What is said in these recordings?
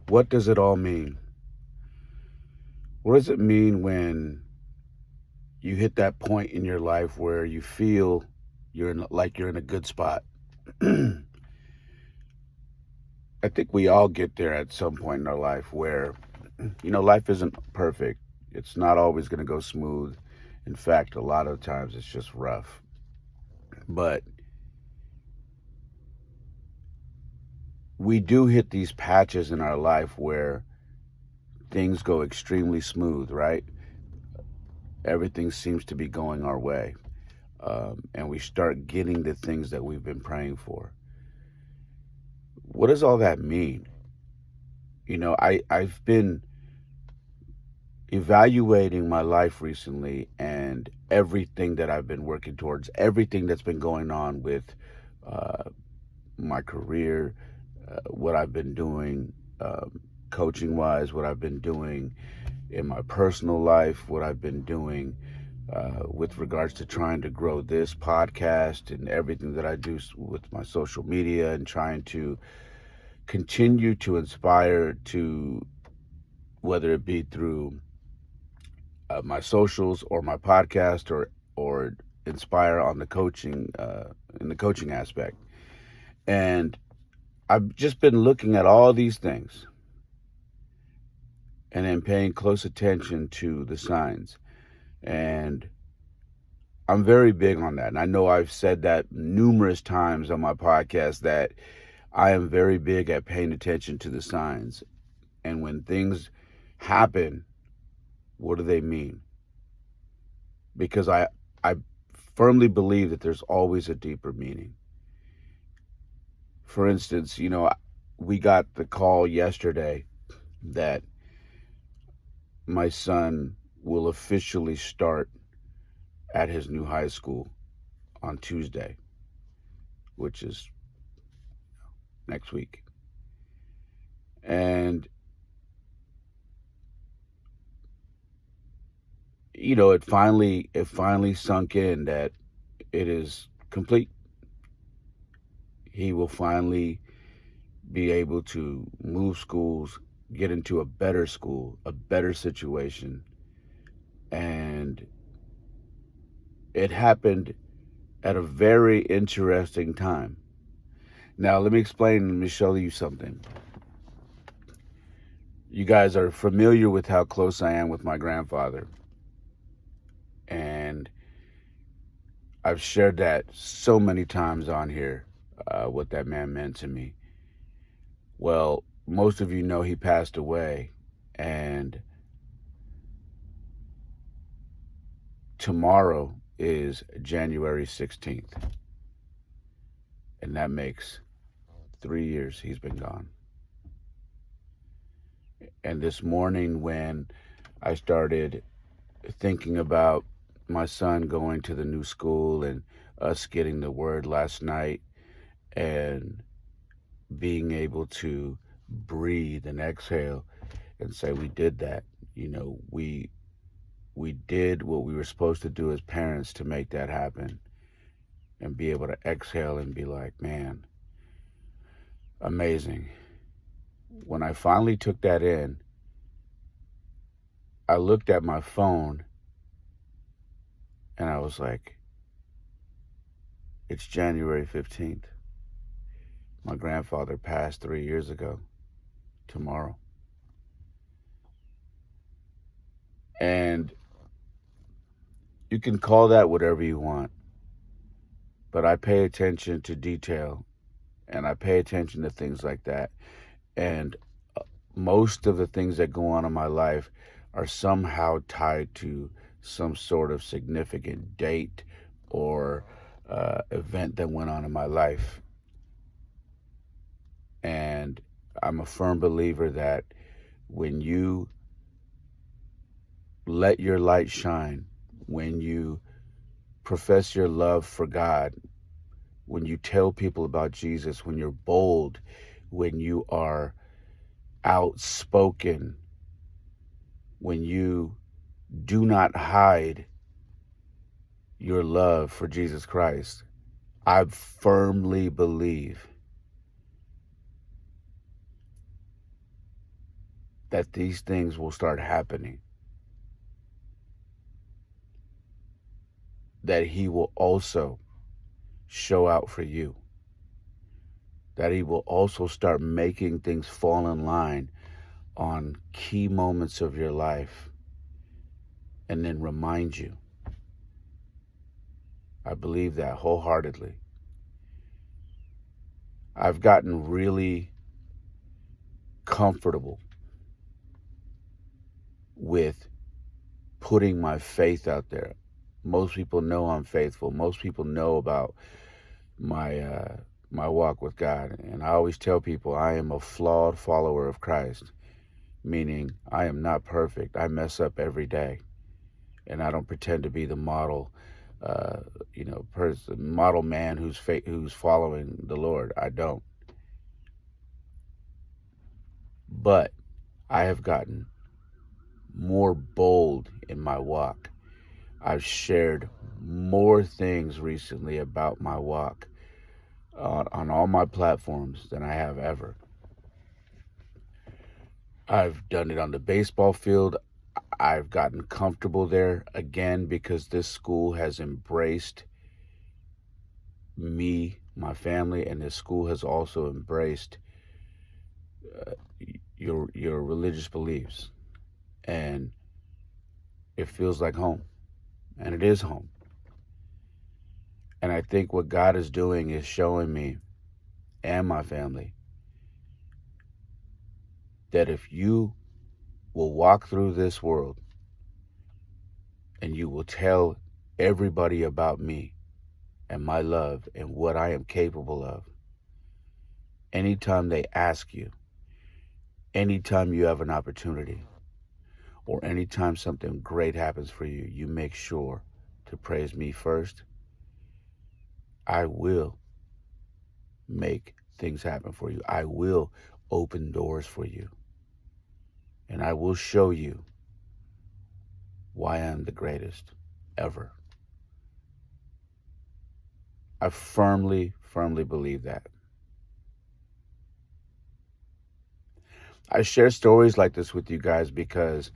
What does it all mean? What does it mean when you hit that point in your life where you feel you're in a good spot? I think we all get there at some point in our life where, life isn't perfect. It's not always going to go smooth. In fact, a lot of times it's just rough. But we do hit these patches in our life where things go extremely smooth, right? Everything seems to be going our way. And we start getting the things that we've been praying for. What does all that mean? I've been evaluating my life recently and everything that I've been working towards, everything that's been going on with uh, my career, what I've been doing coaching wise, what I've been doing in my personal life, what I've been doing with regards to trying to grow this podcast and everything that I do with my social media and trying to continue to inspire to whether it be through my socials or my podcast or inspire on the coaching in the coaching aspect. And I've just been looking at all these things and then paying close attention to the signs. And I'm very big on that. And I know I've said that numerous times on my podcast that I am very big at paying attention to the signs. And when things happen, what do they mean? Because I firmly believe that there's always a deeper meaning. For instance, we got the call yesterday that my son will officially start at his new high school on Tuesday, which is next week. And it finally sunk in that it is complete. He will finally be able to move schools, get into a better school, a better situation. And it happened at a very interesting time. Now, let me show you something. You guys are familiar with how close I am with my grandfather. And I've shared that so many times on here, what that man meant to me. Well, most of you know he passed away, and tomorrow is January 16th, and that makes 3 years he's been gone. And this morning, when I started thinking about my son going to the new school and us getting the word last night and being able to breathe and exhale and say we did that. We did what we were supposed to do as parents to make that happen, and be able to exhale and be like, man, amazing. When I finally took that in, I looked at my phone and I was like, it's January 15th. My grandfather passed 3 years ago tomorrow. And you can call that whatever you want, but I pay attention to detail and I pay attention to things like that. And most of the things that go on in my life are somehow tied to some sort of significant date or event that went on in my life. And I'm a firm believer that when you let your light shine, when you profess your love for God, when you tell people about Jesus, when you're bold, when you are outspoken, when you do not hide your love for Jesus Christ, I firmly believe that these things will start happening, that he will also show out for you, that he will also start making things fall in line on key moments of your life and then remind you. I believe that wholeheartedly. I've gotten really comfortable with putting my faith out there. Most people know I'm faithful. Most people know about my walk with God, and I always tell people I am a flawed follower of Christ, meaning I am not perfect. I mess up every day, and I don't pretend to be the model, model man who's following the Lord. I don't. But I have gotten more bold in my walk. I've shared more things recently about my walk on all my platforms than I have ever. I've done it on the baseball field. I've gotten comfortable there again because this school has embraced me, my family, and this school has also embraced your religious beliefs, and it feels like home, and it is home. And I think what God is doing is showing me and my family that if you will walk through this world and you will tell everybody about me and my love and what I am capable of, anytime they ask you, anytime you have an opportunity, or anytime something great happens for you, you make sure to praise me first, I will make things happen for you. I will open doors for you. And I will show you why I'm the greatest ever. I firmly, firmly believe that. I share stories like this with you guys because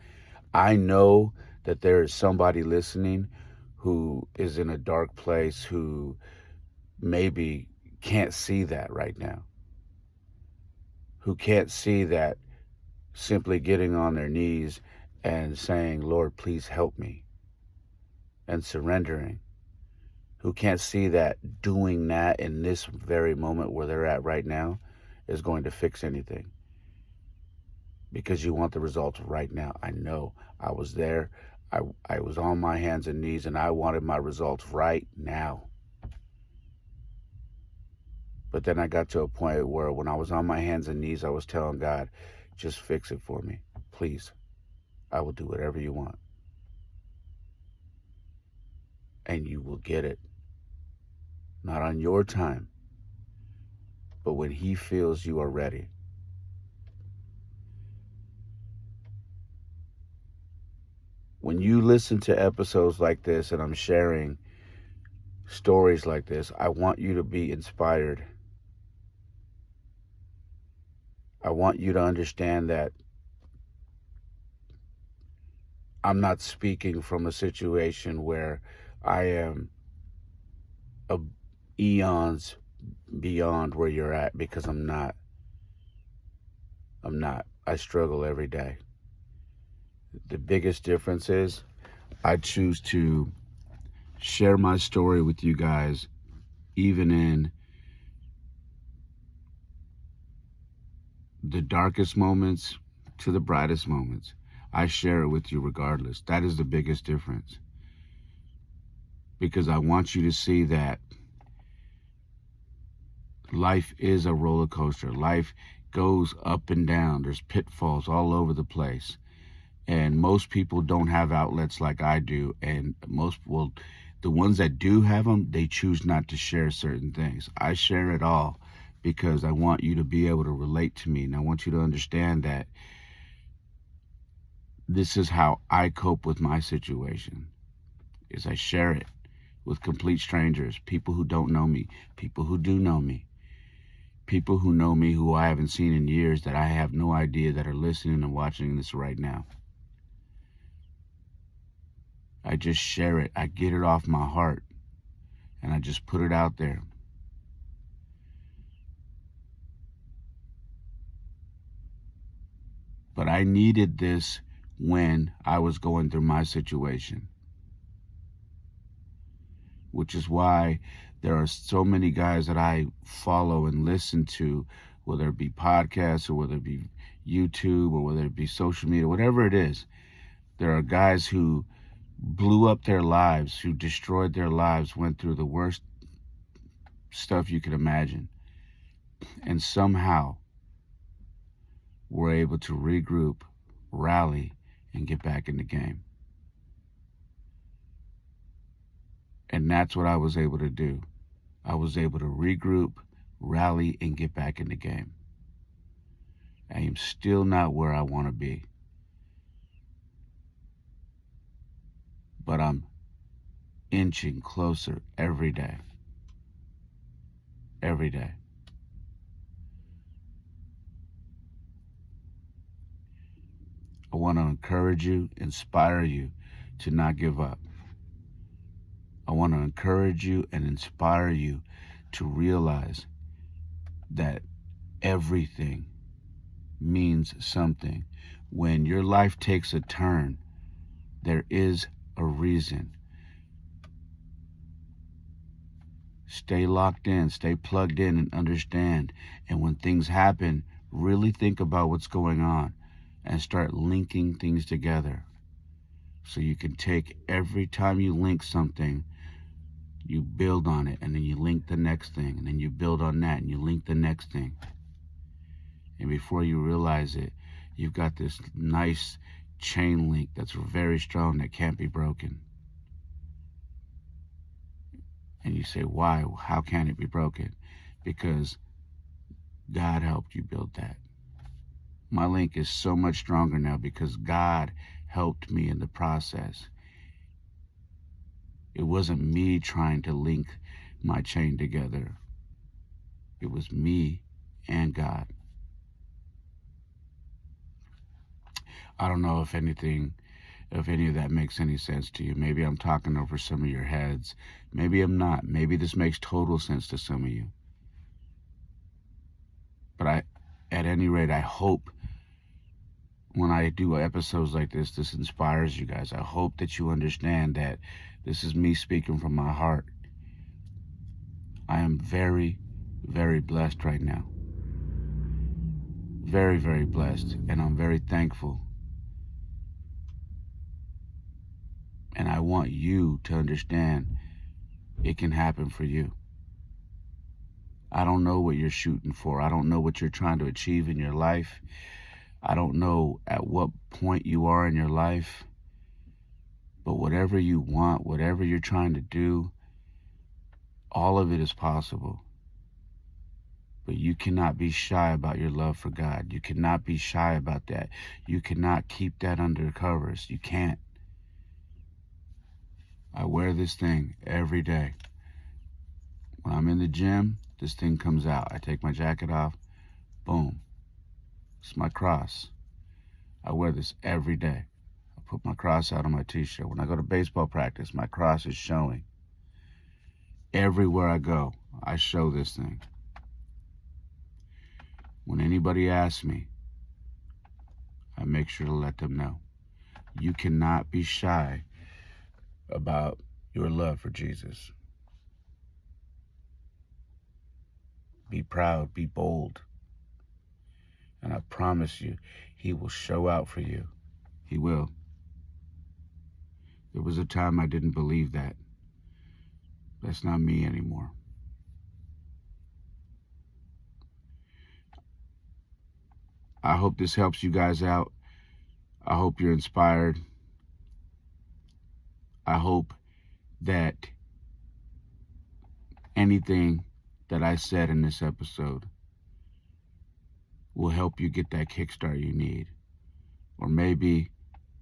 I know that there is somebody listening who is in a dark place, who maybe can't see that right now, who can't see that simply getting on their knees and saying, Lord, please help me, and surrendering, who can't see that doing that in this very moment where they're at right now is going to fix anything. Because you want the results right now. I know. I was there. I was on my hands and knees, and I wanted my results right now. But then I got to a point where when I was on my hands and knees, I was telling God, just fix it for me, please. I will do whatever you want. And you will get it. Not on your time, but when He feels you are ready. When you listen to episodes like this and I'm sharing stories like this, I want you to be inspired. I want you to understand that I'm not speaking from a situation where I am eons beyond where you're at, because I'm not. I struggle every day. The biggest difference is I choose to share my story with you guys, even in the darkest moments to the brightest moments. I share it with you regardless. That is the biggest difference. Because I want you to see that life is a roller coaster. Life goes up and down. There's pitfalls all over the place. And most people don't have outlets like I do. And the ones that do have them, they choose not to share certain things. I share it all because I want you to be able to relate to me. And I want you to understand that this is how I cope with my situation, is I share it with complete strangers, people who don't know me, people who do know me, people who know me, who I haven't seen in years, that I have no idea, that are listening and watching this right now. I just share it. I get it off my heart, and I just put it out there. But I needed this when I was going through my situation, which is why there are so many guys that I follow and listen to, whether it be podcasts or whether it be YouTube or whether it be social media, whatever it is. There are guys who blew up their lives, who destroyed their lives, went through the worst stuff you could imagine, and somehow were able to regroup, rally, and get back in the game. And that's what I was able to do. I was able to regroup, rally, and get back in the game. I am still not where I want to be, but I'm inching closer every day. Every day. I want to encourage you, inspire you to not give up. I want to encourage you and inspire you to realize that everything means something. When your life takes a turn, there is a reason. Stay locked in, stay plugged in, and understand. And when things happen, really think about what's going on and start linking things together. So you can take, every time you link something, you build on it, and then you link the next thing, and then you build on that, and you link the next thing. And before you realize it, you've got this nice chain link that's very strong, that can't be broken. And you say, why? How can it be broken? Because God helped you build that. My link is so much stronger now because God helped me in the process. It wasn't me trying to link my chain together. It was me and God. I don't know if any of that makes any sense to you. Maybe I'm talking over some of your heads. Maybe I'm not. Maybe this makes total sense to some of you. But at any rate, I hope when I do episodes like this inspires you guys. I hope that you understand that this is me speaking from my heart. I am very, very blessed right now. Very, very blessed. And I'm very thankful. And I want you to understand it can happen for you. I don't know what you're shooting for. I don't know what you're trying to achieve in your life. I don't know at what point you are in your life. But whatever you want, whatever you're trying to do, all of it is possible. But you cannot be shy about your love for God. You cannot be shy about that. You cannot keep that under covers. You can't. I wear this thing every day. When I'm in the gym, this thing comes out. I take my jacket off. Boom. It's my cross. I wear this every day. I put my cross out on my t-shirt. When I go to baseball practice, my cross is showing. Everywhere I go, I show this thing. When anybody asks me, I make sure to let them know. You cannot be shy about your love for Jesus. Be proud, be bold. And I promise you, he will show out for you. He will. There was a time I didn't believe that. That's not me anymore. I hope this helps you guys out. I hope you're inspired. I hope that anything that I said in this episode will help you get that kickstart you need. Or maybe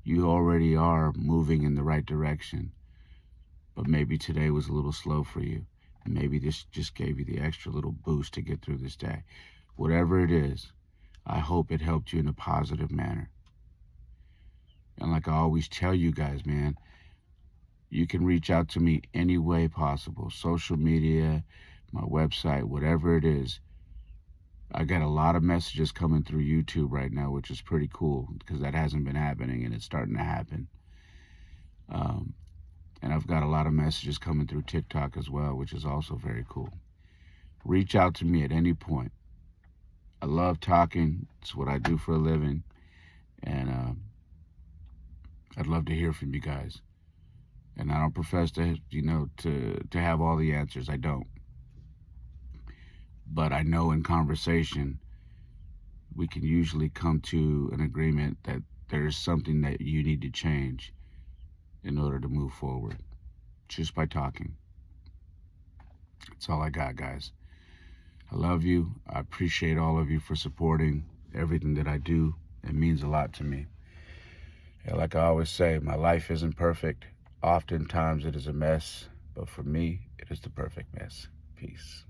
you already are moving in the right direction, but maybe today was a little slow for you. Maybe this just gave you the extra little boost to get through this day. Whatever it is, I hope it helped you in a positive manner. And like I always tell you guys, man, you can reach out to me any way possible. Social media, my website, whatever it is. I got a lot of messages coming through YouTube right now, which is pretty cool because that hasn't been happening and it's starting to happen. And I've got a lot of messages coming through TikTok as well, which is also very cool. Reach out to me at any point. I love talking. It's what I do for a living. And I'd love to hear from you guys. And I don't profess to, to have all the answers. I don't. But I know in conversation, we can usually come to an agreement that there's something that you need to change in order to move forward, just by talking. That's all I got, guys. I love you. I appreciate all of you for supporting everything that I do. It means a lot to me. And like I always say, my life isn't perfect. Oftentimes it is a mess, but for me, it is the perfect mess. Peace.